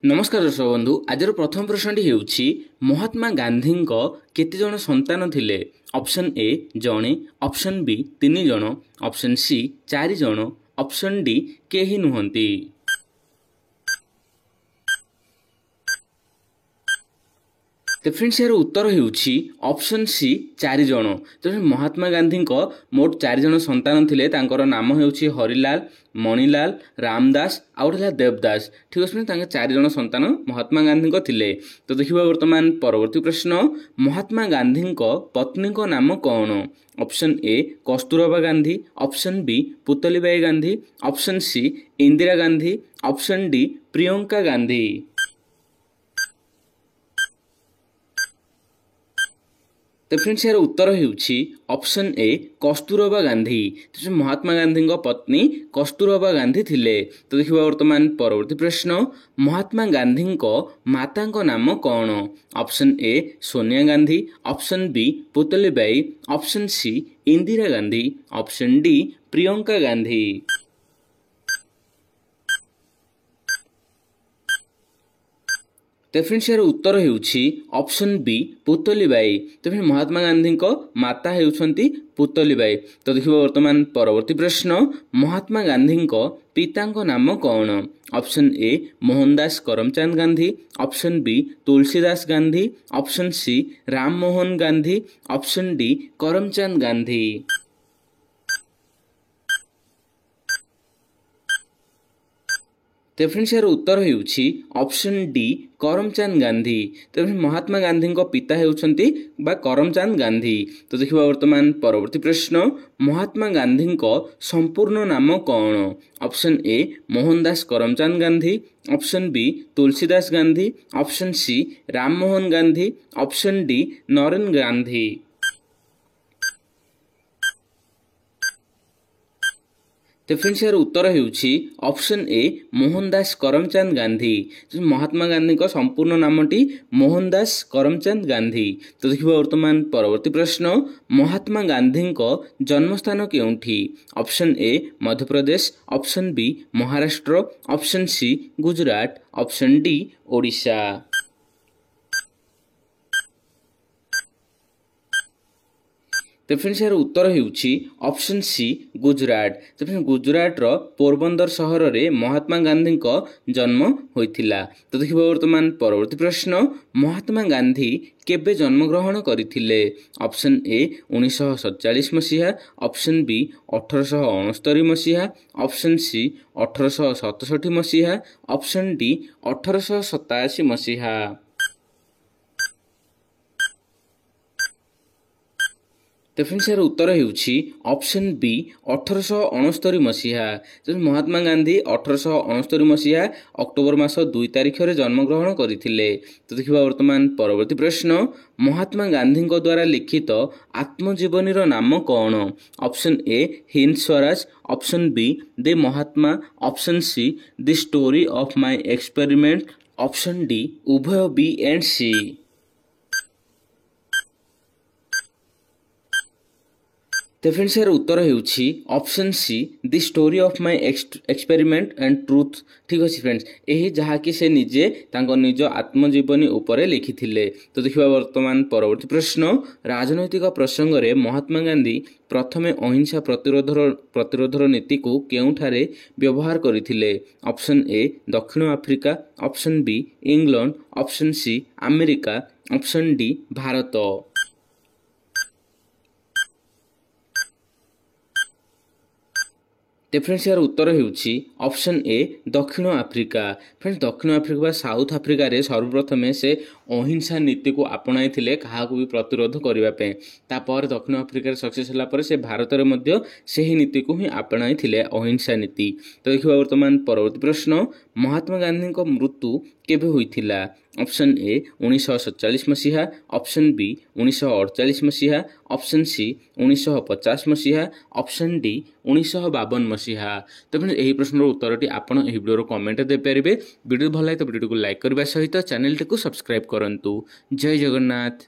नमस्कार दर्शक बंधु आज प्रथम प्रश्नटी हेउछि महात्मा गांधी केते जण संतान थिले। ऑप्शन ए जणे, ऑप्शन बी 3 जण, ऑप्शन सी 4 जण, ऑप्शन डी केही नुहंती। तो फ्रेंड्स यार उत्तर हेउछि ऑप्शन सी 4 जण। तो महात्मा गांधी मोट 4 जण संतान थिले। तांकर नाम हेउछि हरिलाल, मणिलाल, रामदास आउला देवदास। ठीक अछि, तांके 4 जण संतान महात्मा गांधी थिले। तो देखिबा वर्तमान परवर्ती प्रश्न, महात्मा गांधी पत्नी नाम कौन। Option A Kasturba Gandhi, option B Putlibai Gandhi, option C Indira Gandhi, option D Priyanka Gandhi. तो फ्रेंड्स यार उत्तर हेउछि ऑप्शन ए कस्तूरबा गांधी। तो महात्मा गांधी पत्नी कस्तूरबा गांधी थिले। तो देखिबा वर्तमान परवर्ती प्रश्न, महात्मा गांधी माता नाम कौन। Option A Sonia Gandhi, option B Putlibai, option C Indira Gandhi, option D Priyanka Gandhi. तो फ्रेंड्स यार उत्तर हेउछि ऑप्शन बी पुतलीबाई। तो फिर महात्मा गांधी माता हेउछंती पुतलीबाई। तो देखिबा वर्तमान परवर्ती प्रश्न, महात्मा गांधी पिता नाम कौन। Option A Mohandas Karamchand Gandhi, option B Tulsidas Gandhi, option C Ram Mohan Gandhi, option D Karamchand Gandhi. तो फ्रेंड्स यार उत्तर हेउछि ऑप्शन डी करमचंद गांधी। तो महात्मा गांधी पिता हेउछंती बा करमचंद गांधी। तो देखिबा वर्तमान परवर्ती प्रश्न, महात्मा गांधी संपूर्ण नाम कौन। Option A Mohandas Karamchand Gandhi, option B Tulsidas Gandhi, option C Ram Mohan Gandhi, option D Naren Gandhi. तो फ्रेंड्स यार उत्तर हेउछि ऑप्शन ए मोहनदास करमचंद गांधी। महात्मा गांधी संपूर्ण नामटी मोहनदास करमचंद गांधी। तो देखिबा वर्तमान परवर्ती प्रश्न, महात्मा गांधी जन्मस्थान केउठी। Option A Madhya Pradesh, option B Maharashtra, option C Gujarat, option D Odisha. तो फ्रेंड्स यार उत्तर हेउछि ऑप्शन सी गुजरात। तो फ्रेंड्स गुजरात रो पोरबंदर सहर रे महात्मा गांधी जन्म होइथिला। तो देखिबा वर्तमान परवर्ती प्रश्न, महात्मा गांधी केबे जन्म ग्रहण करिथिले। ऑप्शन ए 1947 मसीहा, ऑप्शन बी 1869 मसीहा, ऑप्शन सी 1867 मसीहा, ऑप्शन डी 1887 मसीहा। तो फ्रेंड्स यार उत्तर हेउछि ऑप्शन बी 1869 मसीहा। महात्मा गांधी 1869 मसीहा अक्टोबर मास 2 तारिख रे जन्म ग्रहण करथिले। तो देखिबा वर्तमान परवर्ती प्रश्न, महात्मा गांधी द्वारा लिखित आत्मजीवनी नाम कौन। Option A Hind Swaraj, option B the Mahatma, option C the story of my experiment, option D उभय बी एंड सी। तो फ्रेंड्स यार उत्तर हेउछि option C the story of my experiment and truth. ठीक अछि फ्रेंड्स, एही जहा कि से निजे तांको निज आत्मजीवनी उपरे लिखिथिले। तो देखिबा वर्तमान परवर्ती प्रश्न, राजनैतिक प्रसंग रे महात्मा गांधी प्रथमे अहिंसा प्रतिरोधर नीति को केउठारे व्यवहार करिथिले। ऑप्शन ए दक्षिण Africa, option B England, option C America, option D Bharat. तो फ्रेंड्स यार उत्तर हेउछि ऑप्शन ए दक्षिण अफ्रिका। फ्रेंड्स दक्षिण अफ्रिका बा साउथ अफ्रिका रे सर्वप्रथमे से अहिंसा नीति को आपणाई थिले, काहाकू भी प्रतिरोध करिबा पे। तापर दक्षिण अफ्रिका रे सक्सेस होला पर से भारत रे मध्य सेही नीति को ही आपणाई थिले, अहिंसा नीति। तो देखिबा वर्तमान परवर्ती प्रश्न, महात्मा गांधी को मृत्यु केबे होइथिला। ऑप्शन ए 1947 मसीहा, ऑप्शन बी 1948 मसीहा, ऑप्शन सी 1950 मसीहा, ऑप्शन डी 1952 मसीहा। तो फ्रेंड्स एही प्रश्नर उत्तरटी आपण एही वीडियो कमेंट दे परिबे। वीडियो भल लागे तो वीडियो को लाइक करबा सहित चैनल को सब्सक्राइब करंतु। जय जगन्नाथ।